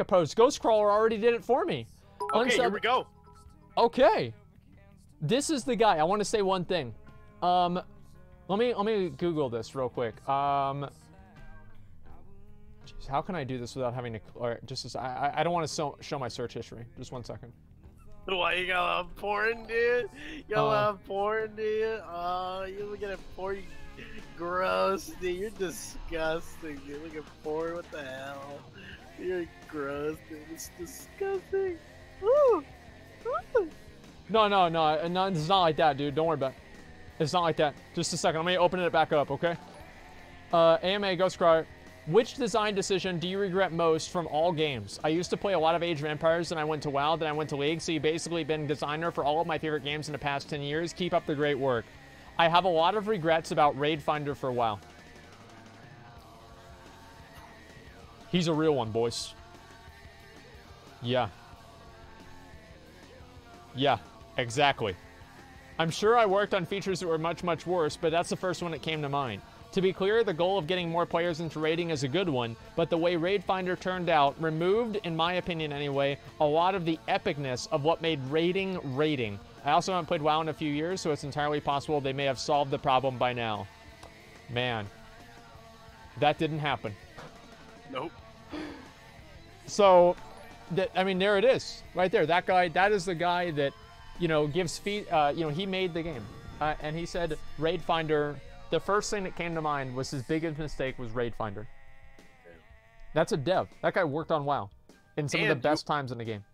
make a post. Ghostcrawler already did it for me. Okay, here we go. Okay. This is the guy. I want to say one thing. Let me Google this real quick. Jeez, how can I do this without having to? Or just I don't want to show my search history. Just 1 second. Why you got love porn, dude? You love porn, dude? Oh, you look at porn. Gross, dude. You're disgusting, dude. Look at porn. What the hell? You're gross, dude. It's disgusting. Woo! No, it's not like that, dude. Don't worry about it. It's not like that. Just a second. Let me open it back up, okay? AMA Ghostcrawler. Which design decision do you regret most from all games? I used to play a lot of Age of Empires, then I went to WoW, then I went to League, so you've basically been designer for all of my favorite games in the past 10 years. Keep up the great work. I have a lot of regrets about Raid Finder for WoW. He's a real one, boys. Yeah. Yeah, exactly. I'm sure I worked on features that were much, much worse, but that's the first one that came to mind. To be clear, the goal of getting more players into raiding is a good one, but the way Raid Finder turned out removed, in my opinion anyway, a lot of the epicness of what made raiding raiding. I also haven't played WoW in a few years, so it's entirely possible they may have solved the problem by now. Man, that didn't happen. Nope. So, I mean, there it is, right there. That guy, that is the guy that, you know, gives feet. You know, he made the game, and he said Raid Finder. The first thing that came to mind was his biggest mistake was Raid Finder. That's a dev. That guy worked on WoW in some of the best times in the game.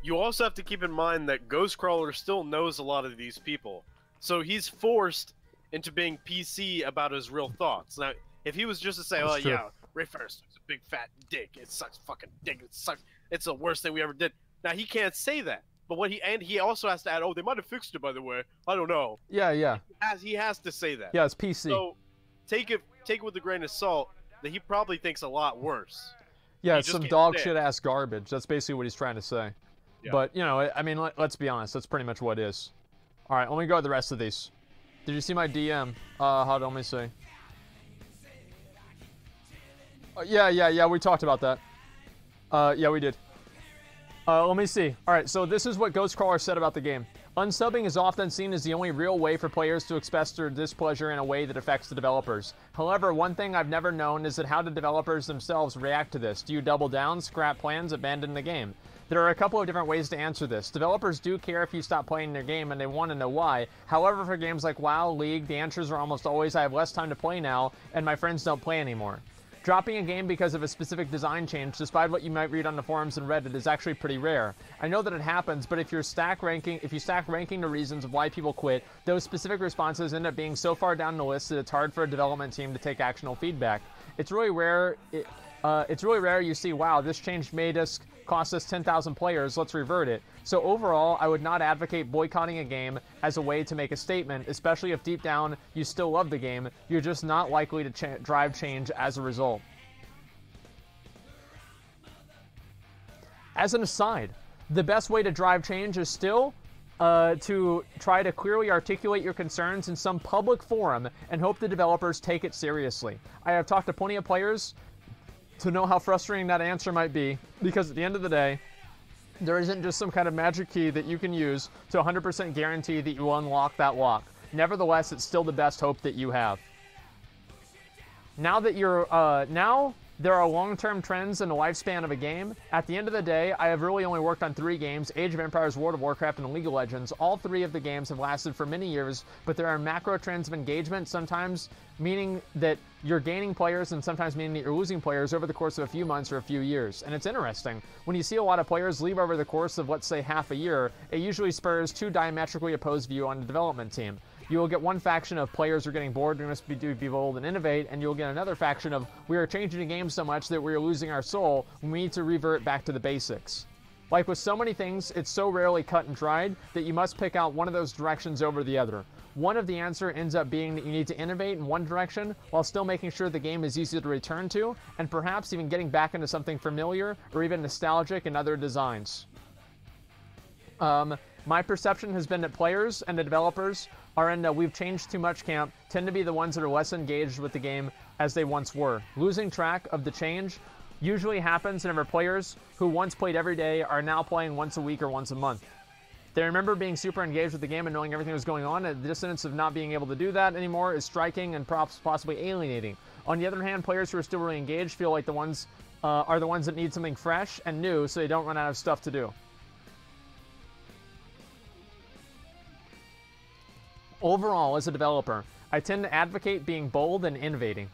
You also have to keep in mind that Ghostcrawler still knows a lot of these people, so he's forced into being PC about his real thoughts. Now, if he was just to say, "Oh yeah, Raid Finder's a big fat dick. It sucks, fucking dick. It sucks. It's the worst thing we ever did." Now he can't say that. But what he also has to add, oh, they might have fixed it, by the way. I don't know. Yeah. He has to say that. Yeah, it's PC. So take it with a grain of salt that he probably thinks a lot worse. Yeah, it's some dog shit ass garbage. That's basically what he's trying to say. Yeah. But, you know, I mean, let's be honest. That's pretty much what it is. All right, let me go with the rest of these. Did you see my DM? Let me see. Yeah, we talked about that. Yeah, we did. Let me see. Alright, so this is what Ghostcrawler said about the game. Unsubbing is often seen as the only real way for players to express their displeasure in a way that affects the developers. However, one thing I've never known is that how do developers themselves react to this? Do you double down, scrap plans, abandon the game? There are a couple of different ways to answer this. Developers do care if you stop playing their game and they want to know why. However, for games like WoW, League, the answers are almost always I have less time to play now and my friends don't play anymore. Dropping a game because of a specific design change, despite what you might read on the forums and Reddit, is actually pretty rare. I know that it happens, but if you stack ranking the reasons of why people quit, those specific responses end up being so far down the list that it's hard for a development team to take actionable feedback. It's really rare. It's really rare you see, wow, this change made us cost us 10,000 players, let's revert it. So overall, I would not advocate boycotting a game as a way to make a statement, especially if deep down you still love the game. You're just not likely to drive change as a result. As an aside, the best way to drive change is still to try to clearly articulate your concerns in some public forum and hope the developers take it seriously. I have talked to plenty of players to know how frustrating that answer might be, because at the end of the day, there isn't just some kind of magic key that you can use to 100% guarantee that you will unlock that lock. Nevertheless, it's still the best hope that you have. Now that you're, now there are long-term trends in the lifespan of a game. At the end of the day, I have really only worked on 3 games, Age of Empires, World of Warcraft, and League of Legends. All 3 of the games have lasted for many years, but there are macro trends of engagement, sometimes meaning that you're gaining players and sometimes meaning that you're losing players over the course of a few months or a few years. And it's interesting. When you see a lot of players leave over the course of, let's say, half a year, it usually spurs 2 diametrically opposed views on the development team. You will get one faction of players are getting bored, we must be bold and innovate, and you'll get another faction of we are changing the game so much that we are losing our soul, we need to revert back to the basics. Like with so many things, it's so rarely cut and dried that you must pick out one of those directions over the other. One of the answer ends up being that you need to innovate in one direction while still making sure the game is easy to return to, and perhaps even getting back into something familiar or even nostalgic in other designs. My perception has been that players and the developers are in the we've changed too much camp, tend to be the ones that are less engaged with the game as they once were. Losing track of the change Usually happens whenever players who once played every day are now playing once a week or once a month. They remember being super engaged with the game and knowing everything was going on, and the dissonance of not being able to do that anymore is striking and possibly alienating. On the other hand, players who are still really engaged feel like the ones are the ones that need something fresh and new so they don't run out of stuff to do. Overall, as a developer, I tend to advocate being bold and innovating.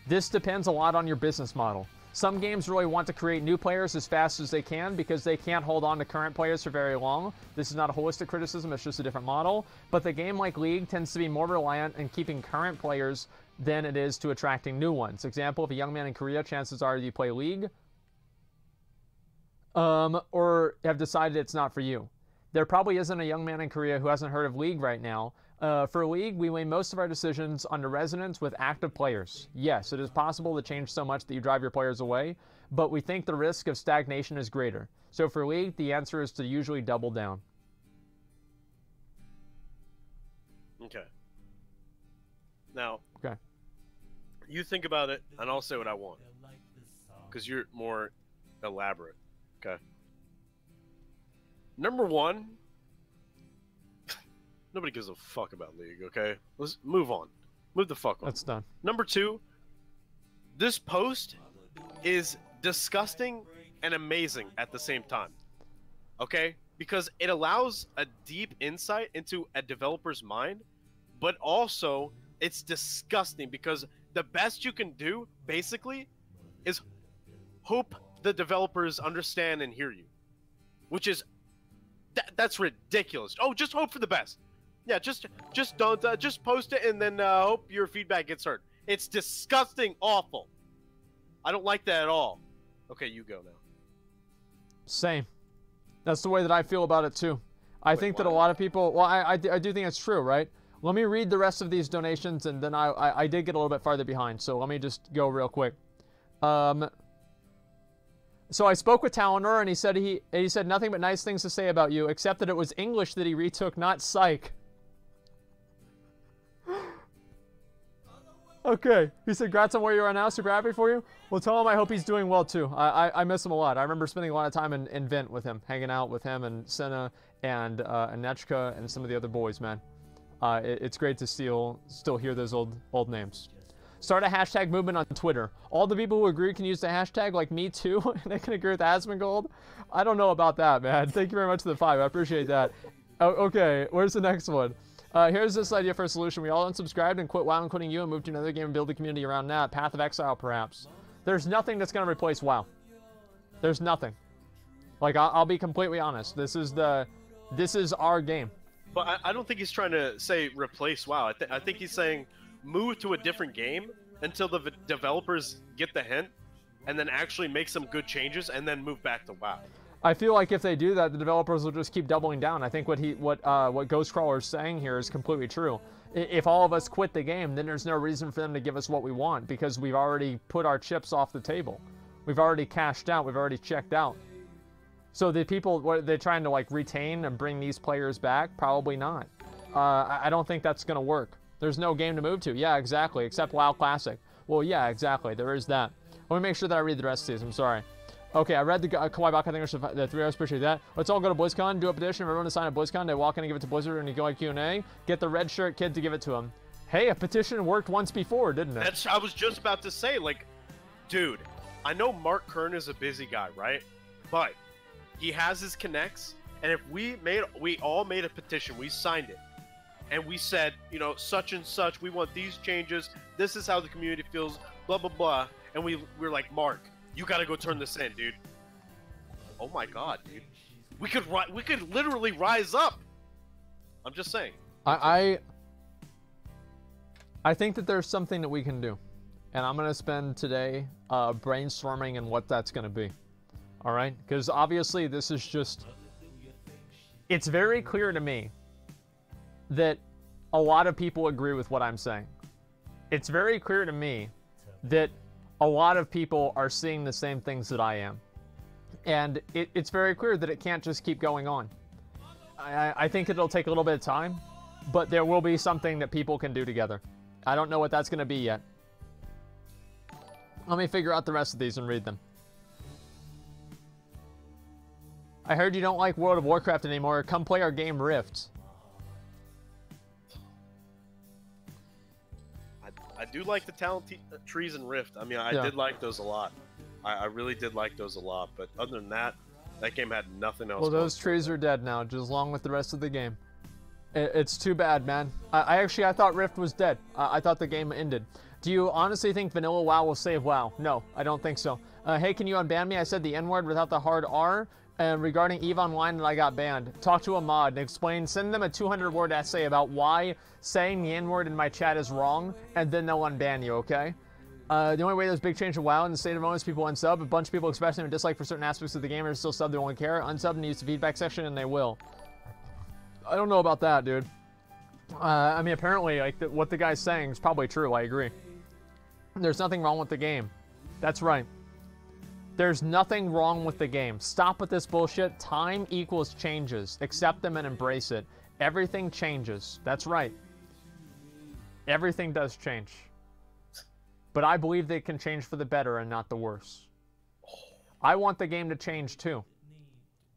This depends a lot on your business model. Some games really want to create new players as fast as they can because they can't hold on to current players for very long. This is not a holistic criticism, it's just a different model. But the game like League tends to be more reliant on keeping current players than it is to attracting new ones. Example, if a young man in Korea, chances are you play League, or have decided it's not for you. There probably isn't a young man in Korea who hasn't heard of League right now. For League, we weigh most of our decisions on the resonance with active players. Yes, it is possible to change so much that you drive your players away, but we think the risk of stagnation is greater. So for League, the answer is to usually double down. Okay. Now, okay. You think about it, and I'll say what I want. Because you're more elaborate. Okay. Number one, nobody gives a fuck about League, okay? Let's move on. Move the fuck on. That's done. Number two, this post is disgusting and amazing at the same time. Okay? Because it allows a deep insight into a developer's mind, but also it's disgusting because the best you can do, basically, is hope the developers understand and hear you. Which is... that's ridiculous. Oh, just hope for the best. Yeah, just don't just post it and then hope your feedback gets heard. It's disgusting, awful. I don't like that at all. Okay, you go now. Same. That's the way that I feel about it too. I think that a lot of people. Well, I do think it's true, right? Let me read the rest of these donations, and then I did get a little bit farther behind. So let me just go real quick. So I spoke with Talonor, and he said nothing but nice things to say about you, except that it was English that he retook, not Psych. Okay. He said, "Congrats on where you are now. Super happy for you." Well, tell him I hope he's doing well too. I miss him a lot. I remember spending a lot of time in Vent with him, hanging out with him and Senna and Anechka and some of the other boys, man. It's great to still hear those old names. Start a hashtag movement on Twitter. All the people who agree can use the hashtag, like me too, and they can agree with Asmongold. I don't know about that, man. Thank you very much for the 5. I appreciate that. Oh, okay, where's the next one? Here's this idea for a solution. We all unsubscribed and quit WoW, including you, and moved to another game and build a community around that. Path of Exile, perhaps. There's nothing that's going to replace WoW. There's nothing. Like, I'll be completely honest. This is our game. But I don't think he's trying to say replace WoW. I think he's saying move to a different game until the developers get the hint and then actually make some good changes and then move back to WoW. I feel like if they do that, the developers will just keep doubling down. I think what Ghostcrawler is saying here is completely true. If all of us quit the game, then there's no reason for them to give us what we want because we've already put our chips off the table. We've already cashed out. We've already checked out. So the people, what they're trying to like retain and bring these players back? Probably not. I don't think that's going to work. There's no game to move to. Yeah, exactly. Except WoW Classic. Well, yeah, exactly. There is that. Let me make sure that I read the rest of these. I'm sorry. Okay, I read the Kawaii Baka. I think the 3 hours. Appreciate that. Let's all go to BlizzCon. Do a petition for everyone to sign at BlizzCon. They walk in and give it to Blizzard and you go at Q&A. Get the red shirt kid to give it to him. Hey, a petition worked once before, didn't it? I was just about to say, like, dude, I know Mark Kern is a busy guy, right? But he has his connects, and if we all made a petition, we signed it, and we said, you know, such and such, we want these changes, this is how the community feels, blah, blah, blah, and we're like, Mark, you gotta go turn this in, dude. Oh my god, dude. We could literally rise up. I'm just saying. I think that there's something that we can do, and I'm gonna spend today brainstorming and what that's gonna be. All right, because obviously this is just, it's very clear to me that a lot of people agree with what I'm saying. It's very clear to me that a lot of people are seeing the same things that I am. And it's very clear that it can't just keep going on. I think it'll take a little bit of time, but there will be something that people can do together. I don't know what that's going to be yet. Let me figure out the rest of these and read them. I heard you don't like World of Warcraft anymore. Come play our game Rift. I do like the talent trees in Rift. I mean, I did like those a lot. I really did like those a lot. But other than that, that game had nothing else. Well, those trees are dead now, just along with the rest of the game. It's too bad, man. I thought Rift was dead. I thought the game ended. Do you honestly think Vanilla WoW will save WoW? No, I don't think so. Hey, can you unban me? I said the N-word without the hard R. And regarding EVE Online, and I got banned. Talk to a mod and explain. Send them a 200-word essay about why saying the N-word in my chat is wrong, and then they'll unban you, okay? The only way there's big change in WoW in the state of moments, people unsub. A bunch of people expressing a dislike for certain aspects of the game are still sub, they won't care. Unsub and use the feedback section, and they will. I don't know about that, dude. I mean, apparently, like, what the guy's saying is probably true. I agree. There's nothing wrong with the game. That's right. There's nothing wrong with the game. Stop with this bullshit. Time equals changes. Accept them and embrace it. Everything changes. That's right. Everything does change. But I believe they can change for the better and not the worse. I want the game to change too.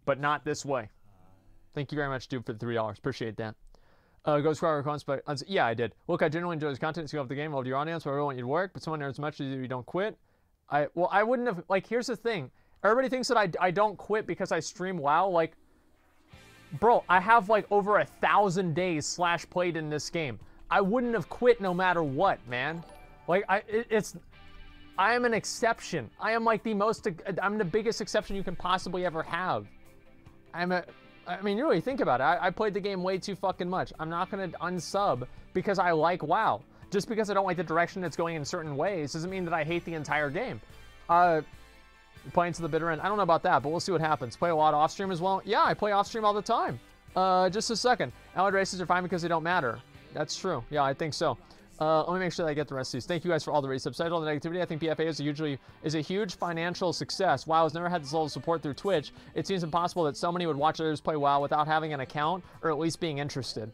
But not this way. Thank you very much, dude, for the $3. Appreciate that. Ghostcrawler response, but yeah, I did. Look, I genuinely enjoy this content. So you love the game, love your audience, but I really want you to work. But someone knows as much as you don't quit. I wouldn't have, like, here's the thing. Everybody thinks that I don't quit because I stream WoW. Like, bro, I have like over 1,000 days / played in this game. I wouldn't have quit no matter what, man. Like, I am an exception. I am like I'm the biggest exception you can possibly ever have. I mean, you really think about it. I played the game way too fucking much. I'm not gonna unsub because I like WoW. Just because I don't like the direction it's going in certain ways doesn't mean that I hate the entire game. Playing to the bitter end. I don't know about that, but we'll see what happens. Play a lot off stream as well. Yeah, I play off stream all the time. Just a second. Allied races are fine because they don't matter. That's true. Yeah, I think so. Let me make sure that I get the rest of these. Thank you guys for all the resubs. All the negativity. I think BFA is a huge financial success. WoW has never had this level of support through Twitch. It seems impossible that so many would watch others play WoW without having an account or at least being interested.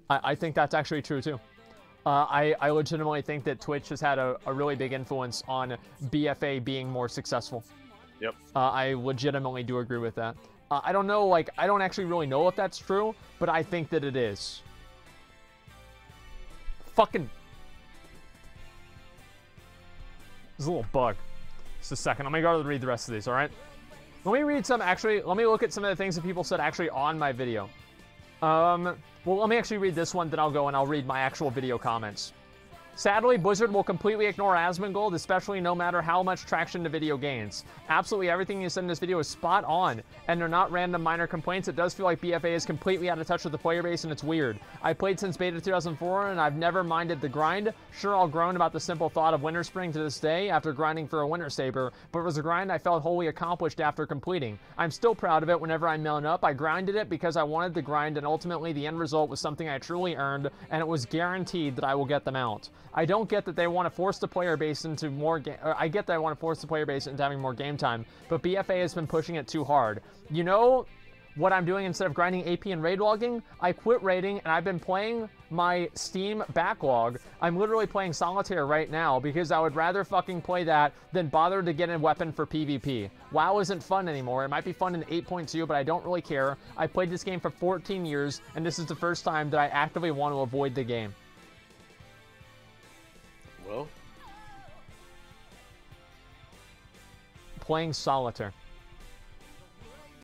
I think that's actually true too. I legitimately think that Twitch has had a really big influence on BFA being more successful. Yep. I legitimately do agree with that. I don't know, like, I don't actually really know if that's true, but I think that it is. Fucking... There's a little bug. Just a second. I'm gonna go read the rest of these, alright? Let me read some, actually, let me look at some of the things that people said actually on my video. Well, let me actually read this one, then I'll go and I'll read my actual video comments. Sadly, Blizzard will completely ignore Asmongold, especially no matter how much traction the video gains. Absolutely everything you said in this video is spot on, and they're not random minor complaints. It does feel like BFA is completely out of touch with the player base, and it's weird. I played since beta 2004, and I've never minded the grind. Sure, I'll groan about the simple thought of Winter Spring to this day after grinding for a Winter Saber, but it was a grind I felt wholly accomplished after completing. I'm still proud of it whenever I mount up. I grinded it because I wanted the grind, and ultimately the end result was something I truly earned, and it was guaranteed that I will get them out. I don't get that they want to force the player base into more game. I get that I want to force the player base into having more game time, but BFA has been pushing it too hard. You know what I'm doing instead of grinding AP and raid logging? I quit raiding and I've been playing my Steam backlog. I'm literally playing Solitaire right now because I would rather fucking play that than bother to get a weapon for PvP. WoW isn't fun anymore. It might be fun in 8.2, but I don't really care. I played this game for 14 years, and this is the first time that I actively want to avoid the game. Well, playing Solitaire.